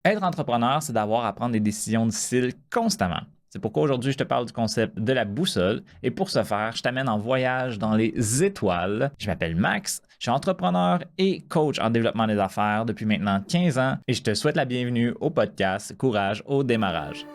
Être entrepreneur, c'est d'avoir à prendre des décisions difficiles constamment. C'est pourquoi aujourd'hui, je te parle du concept de la boussole. Et pour ce faire, je t'amène en voyage dans les étoiles. Je m'appelle Max, je suis entrepreneur et coach en développement des affaires depuis maintenant 15 ans et je te souhaite la bienvenue au podcast Courage au démarrage.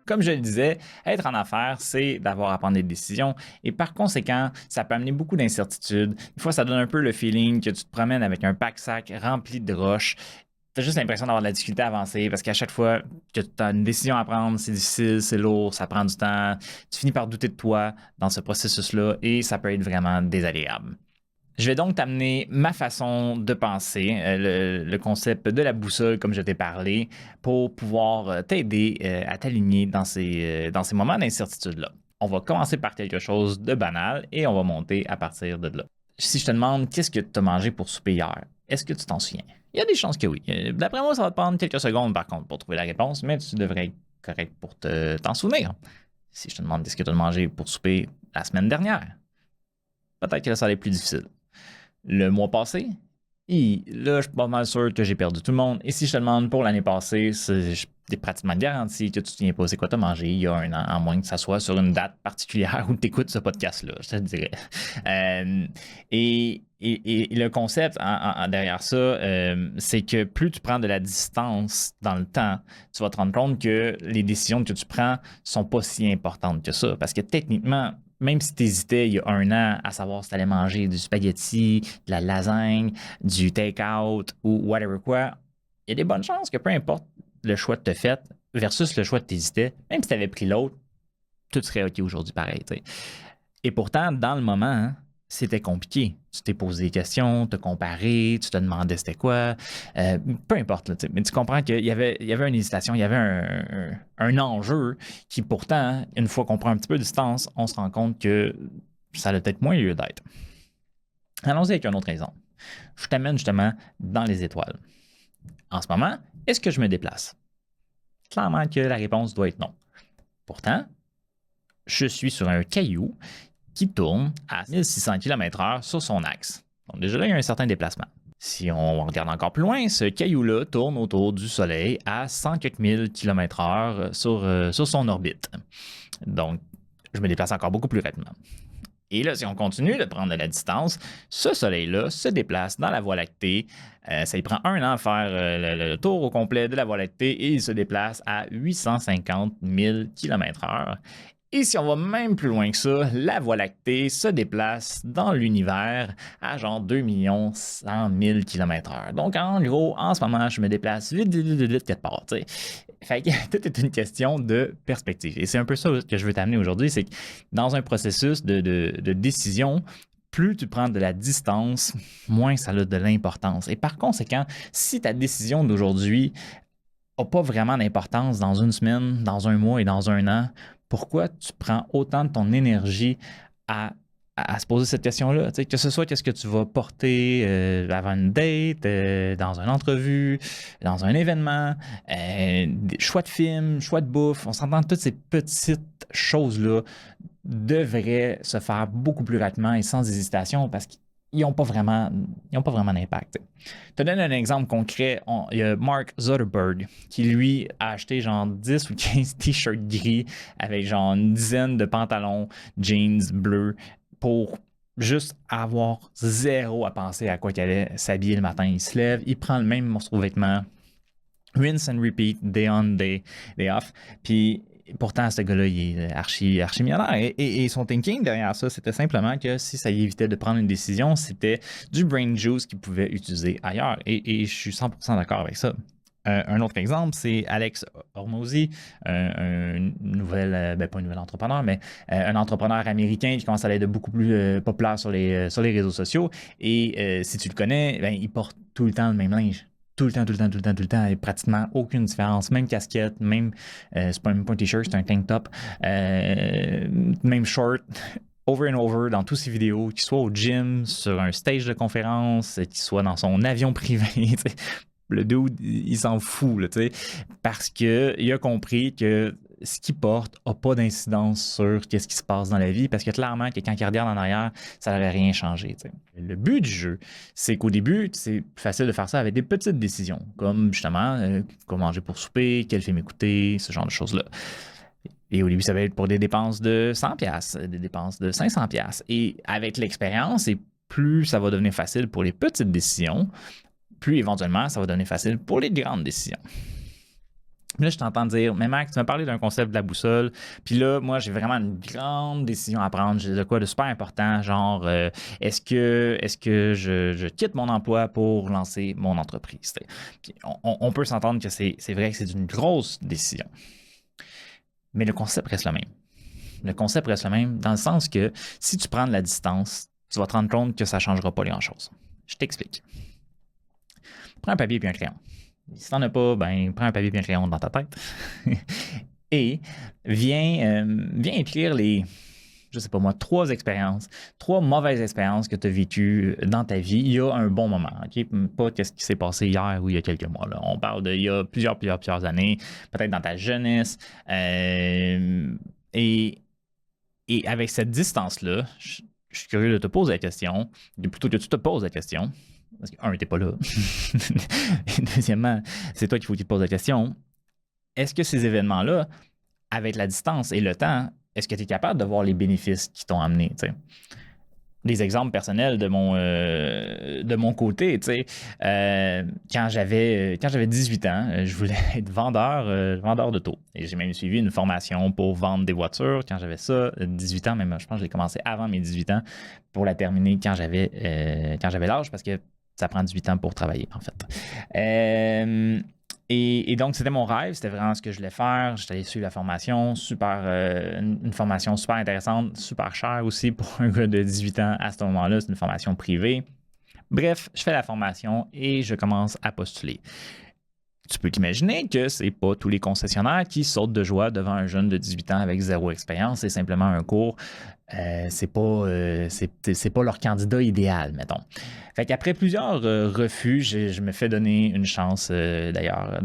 Comme je le disais, être en affaires, c'est d'avoir à prendre des décisions et par conséquent, ça peut amener beaucoup d'incertitudes. Des fois, ça donne un peu le feeling que tu te promènes avec un pack-sac rempli de roches. Tu as juste l'impression d'avoir de la difficulté à avancer parce qu'à chaque fois que tu as une décision à prendre, c'est difficile, c'est lourd, ça prend du temps. Tu finis par douter de toi dans ce processus-là et ça peut être vraiment désagréable. Je vais donc t'amener ma façon de penser, le concept de la boussole, comme je t'ai parlé, pour pouvoir t'aider à t'aligner dans ces moments d'incertitude-là. On va commencer par quelque chose de banal et on va monter à partir de là. Si je te demande qu'est-ce que tu as mangé pour souper hier, est-ce que tu t'en souviens? Il y a des chances que oui. D'après moi, ça va te prendre quelques secondes par contre pour trouver la réponse, mais tu devrais être correct pour t'en souvenir. Si je te demande qu'est-ce que tu as mangé pour souper la semaine dernière, peut-être que là, ça va être plus difficile. Le mois passé, et là, je suis pas mal sûr que j'ai perdu tout le monde. Et si je te demande pour l'année passée, c'est pratiquement garanti que tu te souviens pas c'est quoi tu as mangé il y a un an, à moins que ça soit sur une date particulière où tu écoutes ce podcast-là, je te dirais. Et le concept derrière ça, c'est que plus tu prends de la distance dans le temps, tu vas te rendre compte que les décisions que tu prends sont pas si importantes que ça. Parce que techniquement, même si tu hésitais il y a un an à savoir si tu allais manger du spaghetti, de la lasagne, du take-out ou whatever quoi, il y a des bonnes chances que peu importe le choix que tu as fait versus le choix que tu hésitais, même si tu avais pris l'autre, tout serait OK aujourd'hui pareil. T'sais. Et pourtant, dans le moment, hein, c'était compliqué. Tu t'es posé des questions, tu as comparé, tu te demandais c'était quoi. Peu importe, là, mais tu comprends qu'il y avait une hésitation, il y avait un enjeu qui pourtant, une fois qu'on prend un petit peu de distance, on se rend compte que ça a peut-être moins lieu d'être. Allons-y avec un autre exemple. Je t'amène justement dans les étoiles. En ce moment, est-ce que je me déplace? Clairement que la réponse doit être non. Pourtant, je suis sur un caillou qui tourne à 1600 km/h sur son axe. Donc déjà là, il y a un certain déplacement. Si on regarde encore plus loin, ce caillou-là tourne autour du Soleil à 100 quelques mille km/h sur son orbite. Donc, je me déplace encore beaucoup plus rapidement. Et là, si on continue de prendre de la distance, ce Soleil-là se déplace dans la Voie lactée. Ça lui prend un an à faire le tour au complet de la Voie lactée et il se déplace à 850 000 km/h. Et si on va même plus loin que ça, la Voie lactée se déplace dans l'univers à genre 2 100 000 km/h. Donc, en gros, en ce moment, je me déplace vite quelque part. T'sais. Fait que tout est une question de perspective. Et c'est un peu ça que je veux t'amener aujourd'hui, c'est que dans un processus de décision, plus tu prends de la distance, moins ça a de l'importance. Et par conséquent, si ta décision d'aujourd'hui n'a pas vraiment d'importance dans une semaine, dans un mois et dans un an, pourquoi tu prends autant de ton énergie à se poser cette question-là? Tu sais, que ce soit qu'est-ce que tu vas porter avant une date, dans une entrevue, dans un événement, choix de film, choix de bouffe, on s'entend toutes ces petites choses-là devraient se faire beaucoup plus rapidement et sans hésitation parce qu'ils n'ont pas vraiment d'impact. Je te donne un exemple concret. Il y a Mark Zuckerberg qui, lui, a acheté genre 10 ou 15 t-shirts gris avec genre une dizaine de pantalons jeans bleus pour juste avoir zéro à penser à quoi qu'il allait s'habiller le matin. Il se lève, il prend le même morceau de vêtement, rinse and repeat, day on, day off. Puis pourtant, ce gars-là, il est archi millionnaire. Et son thinking derrière ça, c'était simplement que si ça lui évitait de prendre une décision, c'était du brain juice qu'il pouvait utiliser ailleurs. Et je suis 100% d'accord avec ça. Un autre exemple, c'est Alex Hormozy, un nouvel, pas un nouvel entrepreneur, mais un entrepreneur américain qui commence à être beaucoup plus populaire sur les réseaux sociaux. Et si tu le connais, ben, il porte tout le temps le même linge. Tout le temps, et pratiquement aucune différence. Même casquette, même, c'est pas même pas un t-shirt, c'est un tank top, même short, over and over dans toutes ses vidéos, qu'il soit au gym, sur un stage de conférence, qu'il soit dans son avion privé, le dude, il s'en fout, là, parce qu'il a compris que ce qu'il porte n'a pas d'incidence sur ce qui se passe dans la vie, parce que clairement, que quand il regarde en arrière, ça n'aurait rien changé. T'sais. Le but du jeu, c'est qu'au début, c'est plus facile de faire ça avec des petites décisions, comme justement, quoi manger pour souper, quel film écouter, ce genre de choses-là. Et au début, ça va être pour des dépenses de 100$, des dépenses de 500$. Et avec l'expérience, et plus ça va devenir facile pour les petites décisions, plus éventuellement, ça va devenir facile pour les grandes décisions. Là, je t'entends dire, mais Max, tu m'as parlé d'un concept de la boussole. Puis là, moi, j'ai vraiment une grande décision à prendre. J'ai de quoi de super important, genre, est-ce que je quitte mon emploi pour lancer mon entreprise? Puis on peut s'entendre que c'est vrai que c'est une grosse décision. Mais le concept reste le même. Le concept reste le même dans le sens que si tu prends de la distance, tu vas te rendre compte que ça ne changera pas grand-chose. Je t'explique. Prends un papier et un crayon. Si tu n'en as pas, ben, prends un papier et un crayon dans ta tête et viens écrire les, je sais pas moi, 3 mauvaises expériences que tu as vécues dans ta vie il y a un bon moment. Okay? Pas qu'est-ce qui s'est passé hier ou il y a quelques mois. Là. On parle d'il y a plusieurs années, peut-être dans ta jeunesse. Et avec cette distance-là, je suis curieux de te poser la question, plutôt que tu te poses la question. Parce que, un, t'es pas là. Et deuxièmement, c'est toi qu'il faut que tu te poses la question. Est-ce que ces événements-là, avec la distance et le temps, est-ce que tu es capable de voir les bénéfices qui t'ont amené? T'sais? Des exemples personnels de mon côté, quand j'avais 18 ans, je voulais être vendeur d'auto. Et j'ai même suivi une formation pour vendre des voitures quand j'avais ça, 18 ans, même je pense que j'ai commencé avant mes 18 ans pour la terminer quand j'avais l'âge, parce que ça prend 18 ans pour travailler, en fait. Et donc, c'était mon rêve, c'était vraiment ce que je voulais faire. J'étais allé suivre la formation, une formation super intéressante, super chère aussi pour un gars de 18 ans à ce moment-là. C'est une formation privée. Bref, je fais la formation et je commence à postuler. Tu peux t'imaginer que c'est pas tous les concessionnaires qui sautent de joie devant un jeune de 18 ans avec 0 expérience. C'est simplement un cours. C'est pas leur candidat idéal, mettons. Fait qu'après plusieurs refus, je me fais donner une chance, d'ailleurs,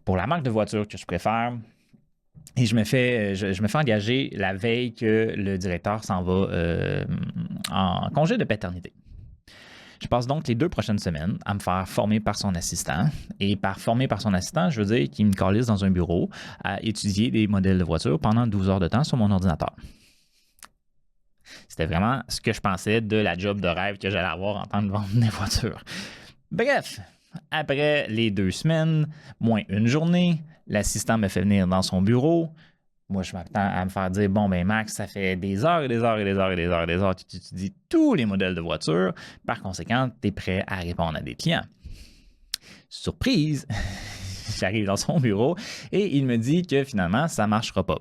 pour la marque de voiture que je préfère. Et je me fais engager la veille que le directeur s'en va en congé de paternité. Je passe donc les 2 prochaines semaines à me faire former par son assistant. Et par former par son assistant, je veux dire qu'il me calisse dans un bureau à étudier des modèles de voitures pendant 12 heures de temps sur mon ordinateur. C'était vraiment ce que je pensais de la job de rêve que j'allais avoir en tant que vendeur des voitures. Bref, après les 2 semaines, moins une journée, l'assistant me fait venir dans son bureau. Moi, je m'attends à me faire dire, bon, ben Max, ça fait des heures et des heures et des heures et des heures et des heures que tu étudies tous les modèles de voitures. Par conséquent, tu es prêt à répondre à des clients. Surprise! J'arrive dans son bureau et il me dit que finalement, ça ne marchera pas.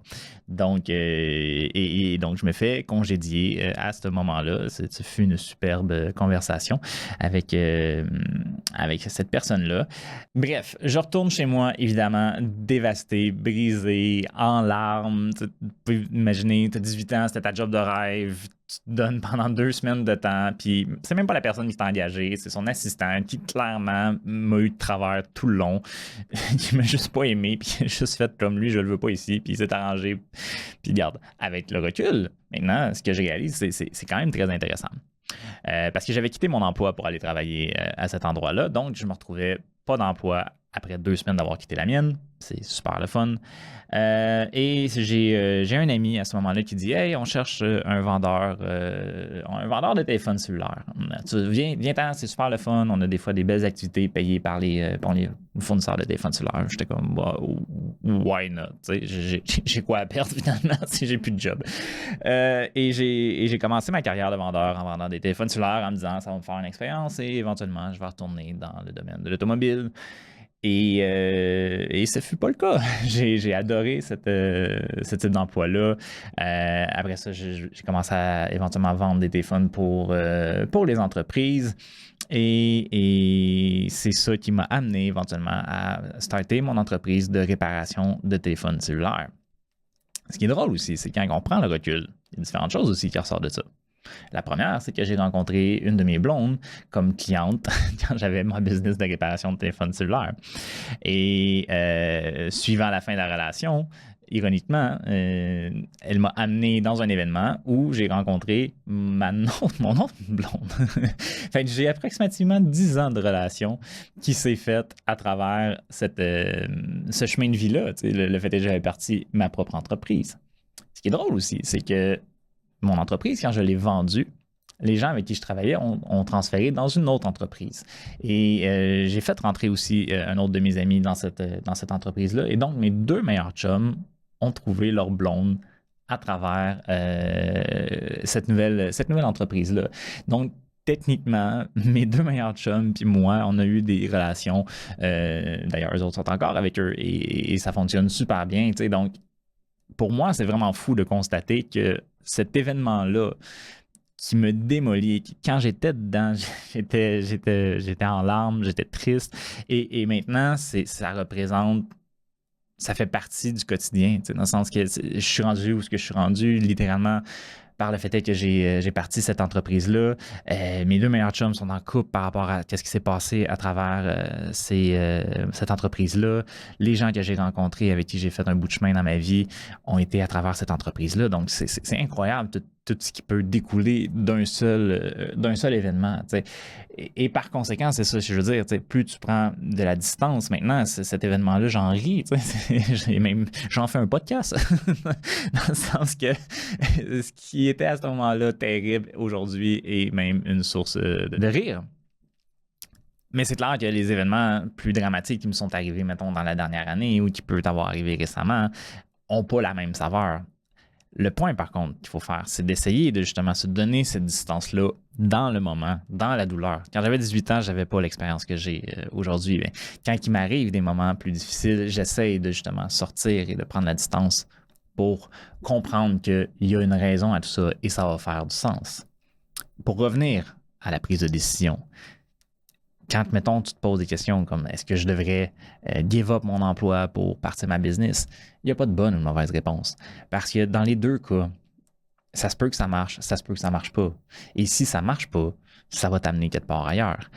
Donc, donc, je me fais congédier à ce moment-là. Ce fut une superbe conversation avec cette personne-là. Bref, je retourne chez moi, évidemment, dévasté, brisé, en larmes. Tu peux imaginer, tu as 18 ans, c'était ta job de rêve. Tu te donnes pendant 2 semaines de temps, puis c'est même pas la personne qui t'a engagé, c'est son assistant qui clairement m'a eu de travers tout le long, qui m'a juste pas aimé, puis il a juste fait comme lui, je le veux pas ici, puis il s'est arrangé. Puis regarde, avec le recul, maintenant, ce que je réalise, c'est quand même très intéressant. Parce que j'avais quitté mon emploi pour aller travailler à cet endroit-là, donc je me retrouvais pas d'emploi après 2 semaines d'avoir quitté la mienne. C'est super le fun. Et j'ai un ami à ce moment-là qui dit « Hey, on cherche un vendeur de téléphone cellulaire. Viens-t'en, c'est super le fun. On a des fois des belles activités payées par les fournisseurs de téléphone cellulaire. » J'étais comme wow, why not? J'ai quoi à perdre finalement si j'ai plus de job. Et j'ai commencé ma carrière de vendeur en vendant des téléphones cellulaires en me disant « Ça va me faire une expérience et éventuellement, je vais retourner dans le domaine de l'automobile. » Et ce fut pas le cas. J'ai adoré ce type d'emploi-là. Après ça, j'ai commencé à éventuellement vendre des téléphones pour les entreprises. Et c'est ça qui m'a amené éventuellement à starter mon entreprise de réparation de téléphones cellulaires. Ce qui est drôle aussi, c'est quand on prend le recul, il y a différentes choses aussi qui ressortent de ça. La première, c'est que j'ai rencontré une de mes blondes comme cliente quand j'avais mon business de réparation de téléphone cellulaire. Et suivant la fin de la relation, ironiquement, elle m'a amené dans un événement où j'ai rencontré mon autre blonde. Fait que j'ai approximativement 10 ans de relation qui s'est faite à travers ce chemin de vie-là. Le fait que j'avais parti ma propre entreprise. Ce qui est drôle aussi, c'est que mon entreprise, quand je l'ai vendue, les gens avec qui je travaillais ont transféré dans une autre entreprise. Et j'ai fait rentrer aussi un autre de mes amis dans cette entreprise-là. Et donc, mes 2 meilleurs chums ont trouvé leur blonde à travers cette nouvelle entreprise-là. Donc, techniquement, mes 2 meilleurs chums puis moi, on a eu des relations. D'ailleurs, eux autres sont encore avec eux et ça fonctionne super bien. Donc, pour moi, c'est vraiment fou de constater que cet événement-là qui me démolit. Quand j'étais dedans, j'étais en larmes, j'étais triste. Et maintenant, ça fait partie du quotidien, dans le sens que je suis rendu où ce que je suis rendu, littéralement, par le fait que j'ai parti cette entreprise-là. Mes 2 meilleurs chums sont en couple par rapport à ce qui s'est passé à travers cette entreprise-là. Les gens que j'ai rencontrés, avec qui j'ai fait un bout de chemin dans ma vie, ont été à travers cette entreprise-là. Donc, c'est incroyable tout ce qui peut découler d'un seul événement. Et par conséquent, c'est ça, je veux dire, plus tu prends de la distance maintenant, cet événement-là, j'en ris. J'en fais un podcast. Dans le sens que ce qui était à ce moment-là terrible aujourd'hui est même une source de rire. Mais c'est clair que les événements plus dramatiques qui me sont arrivés, mettons, dans la dernière année ou qui peuvent avoir arrivé récemment, n'ont pas la même saveur. Le point, par contre, qu'il faut faire, c'est d'essayer de justement se donner cette distance-là dans le moment, dans la douleur. Quand j'avais 18 ans, je n'avais pas l'expérience que j'ai aujourd'hui. Mais quand il m'arrive des moments plus difficiles, j'essaie de justement sortir et de prendre la distance pour comprendre qu'il y a une raison à tout ça et ça va faire du sens. Pour revenir à la prise de décision, quand, mettons, tu te poses des questions comme est-ce que je devrais give up mon emploi pour partir ma business, il n'y a pas de bonne ou de mauvaise réponse. Parce que dans les 2 cas, ça se peut que ça marche, ça se peut que ça ne marche pas. Et si ça ne marche pas, ça va t'amener quelque part ailleurs.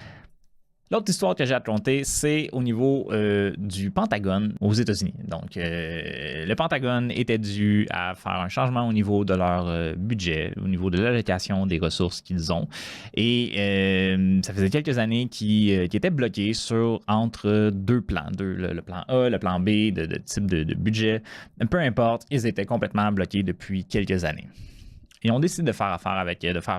L'autre histoire que j'ai à te raconter, c'est au niveau du Pentagone aux États-Unis. Donc, le Pentagone était dû à faire un changement au niveau de leur budget, au niveau de l'allocation des ressources qu'ils ont. Et ça faisait quelques années qu'ils étaient bloqués entre 2 plans, le plan A, le plan B, de type de budget. Peu importe, ils étaient complètement bloqués depuis quelques années. Ils ont décidé de faire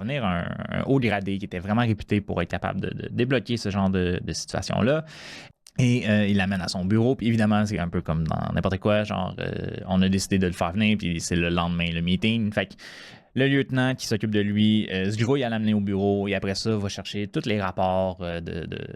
venir un haut gradé qui était vraiment réputé pour être capable de débloquer ce genre de situation-là. Et il l'amène à son bureau. Puis évidemment, c'est un peu comme dans n'importe quoi. On a décidé de le faire venir, puis c'est le lendemain, le meeting. Fait que le lieutenant qui s'occupe de lui se grouille à l'amener au bureau et après ça, va chercher tous les rapports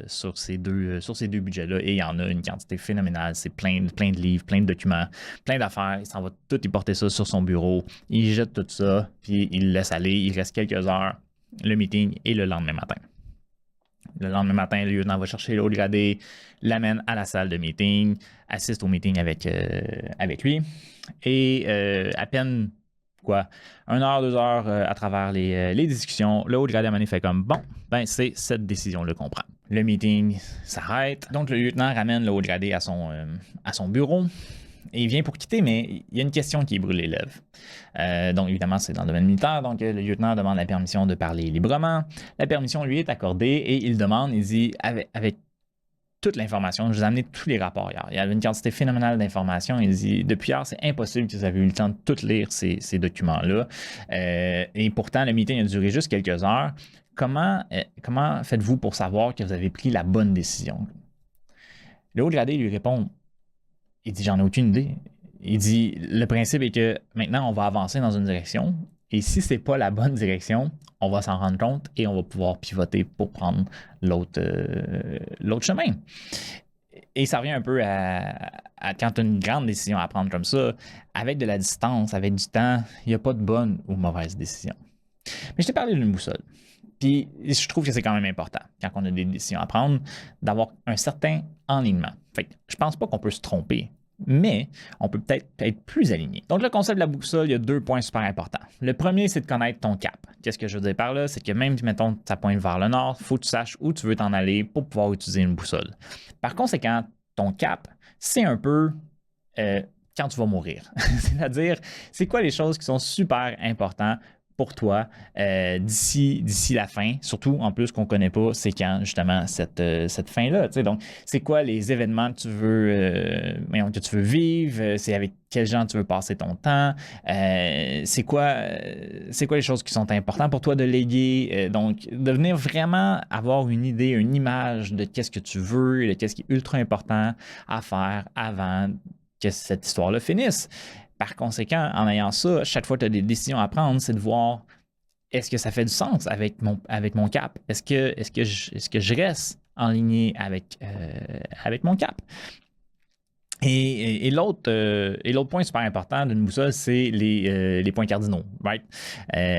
sur ces deux budgets-là. Et il y en a une quantité phénoménale. C'est plein de livres, plein de documents, plein d'affaires. Il s'en va tout y porter ça sur son bureau. Il jette tout ça, puis il le laisse aller. Il reste quelques heures, le meeting et le lendemain matin. Le lendemain matin, le lieutenant va chercher le haut gradé, l'amène à la salle de meeting, assiste au meeting avec lui. Et à peine 1 heure, 2 heures à travers les discussions, le haut gradé à un moment donné fait comme bon, ben c'est cette décision-là qu'on prend. Le meeting s'arrête. Donc le lieutenant ramène le haut gradé à son bureau. Et il vient pour quitter, mais il y a une question qui brûle les lèvres. Donc, évidemment, c'est dans le domaine militaire. Donc, le lieutenant demande la permission de parler librement. La permission lui est accordée et il dit, avec toute l'information, je vous ai amené tous les rapports hier. Il y avait une quantité phénoménale d'informations. Il dit, depuis hier, c'est impossible que vous avez eu le temps de tout lire ces documents-là. Et pourtant, le meeting a duré juste quelques heures. Comment faites-vous pour savoir que vous avez pris la bonne décision? Le haut gradé lui répond, il dit, j'en ai aucune idée. Il dit, le principe est que maintenant, on va avancer dans une direction et si c'est pas la bonne direction, on va s'en rendre compte et on va pouvoir pivoter pour prendre l'autre chemin. Et ça revient un peu à quand tu as une grande décision à prendre comme ça, avec de la distance, avec du temps, il n'y a pas de bonne ou mauvaise décision. Mais je t'ai parlé d'une boussole. Puis je trouve que c'est quand même important, quand on a des décisions à prendre, d'avoir un certain enlignement. Fait que je pense pas qu'on peut se tromper, mais on peut peut-être être plus aligné. Donc, le concept de la boussole, il y a 2 points super importants. Le premier, c'est de connaître ton cap. Qu'est-ce que je veux dire par là? C'est que même si, mettons, ça pointe vers le nord, il faut que tu saches où tu veux t'en aller pour pouvoir utiliser une boussole. Par conséquent, ton cap, c'est un peu quand tu vas mourir. C'est-à-dire, c'est quoi les choses qui sont super importantes pour toi d'ici la fin, surtout en plus qu'on ne connaît pas c'est quand justement cette fin-là. Donc, c'est quoi les événements que tu veux vivre, c'est avec quels gens tu veux passer ton temps, c'est quoi les choses qui sont importantes pour toi de léguer. Donc, de venir vraiment avoir une idée, une image de qu'est-ce que tu veux, de qu'est-ce qui est ultra important à faire avant que cette histoire-là finisse. Par conséquent, en ayant ça, chaque fois que tu as des décisions à prendre, c'est de voir est-ce que ça fait du sens avec mon cap? Est-ce que je reste en ligne avec mon cap? Et l'autre point super important d'une boussole, c'est les points cardinaux, right?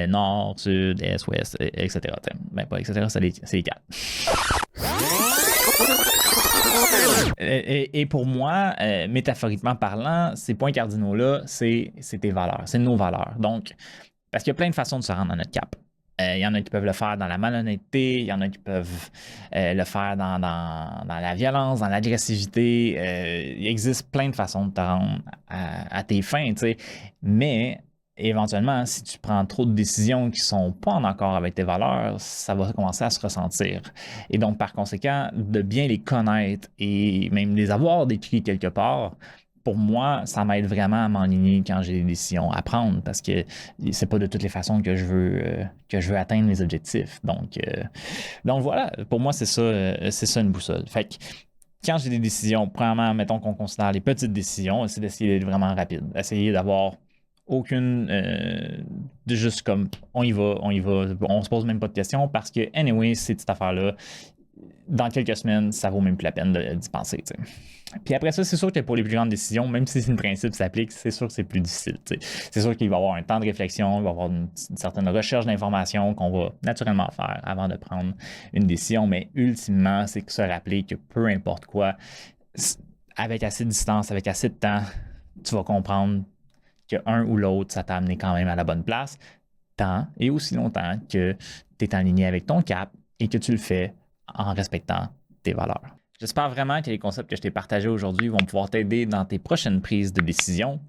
Nord, sud, est, ouest, etc. Ben, pas etc., c'est les quatre. Et pour moi, métaphoriquement parlant, ces points cardinaux-là, c'est tes valeurs, c'est nos valeurs. Donc, parce qu'il y a plein de façons de se rendre à notre cap. Il y en a qui peuvent le faire dans la malhonnêteté, il y en a qui peuvent le faire dans la violence, dans l'agressivité. Il existe plein de façons de te rendre à tes fins, tu sais. Mais éventuellement, si tu prends trop de décisions qui ne sont pas en accord avec tes valeurs, ça va commencer à se ressentir. Et donc, par conséquent, de bien les connaître et même les avoir décrits quelque part, pour moi, ça m'aide vraiment à m'enligner quand j'ai des décisions à prendre parce que c'est pas de toutes les façons que je veux atteindre mes objectifs. Donc voilà, pour moi, c'est ça une boussole. Fait que quand j'ai des décisions, premièrement, mettons qu'on considère les petites décisions, c'est d'essayer d'être vraiment rapide, essayer d'avoir aucune de juste comme on y va, on se pose même pas de questions parce que anyway, cette affaire-là, dans quelques semaines, ça vaut même plus la peine d'y penser. T'sais. Puis après ça, c'est sûr que pour les plus grandes décisions, même si le principe s'applique, c'est sûr que c'est plus difficile. T'sais. C'est sûr qu'il va y avoir un temps de réflexion, il va y avoir une certaine recherche d'informations qu'on va naturellement faire avant de prendre une décision, mais ultimement, c'est que se rappeler que peu importe quoi, avec assez de distance, avec assez de temps, tu vas comprendre qu'un ou l'autre, ça t'a amené quand même à la bonne place, tant et aussi longtemps que tu es aligné avec ton cap et que tu le fais en respectant tes valeurs. J'espère vraiment que les concepts que je t'ai partagés aujourd'hui vont pouvoir t'aider dans tes prochaines prises de décision.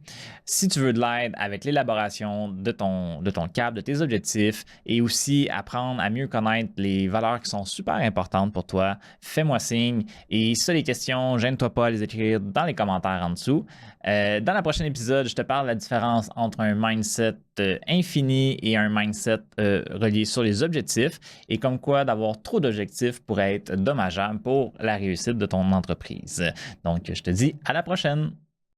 Si tu veux de l'aide avec l'élaboration de ton cap, de tes objectifs et aussi apprendre à mieux connaître les valeurs qui sont super importantes pour toi, fais-moi signe. Et si tu as des questions, gêne-toi pas à les écrire dans les commentaires en dessous. Dans le prochain épisode, je te parle de la différence entre un mindset infini et un mindset relié sur les objectifs et comme quoi d'avoir trop d'objectifs pourrait être dommageable pour la réussite de ton entreprise. Donc, je te dis à la prochaine!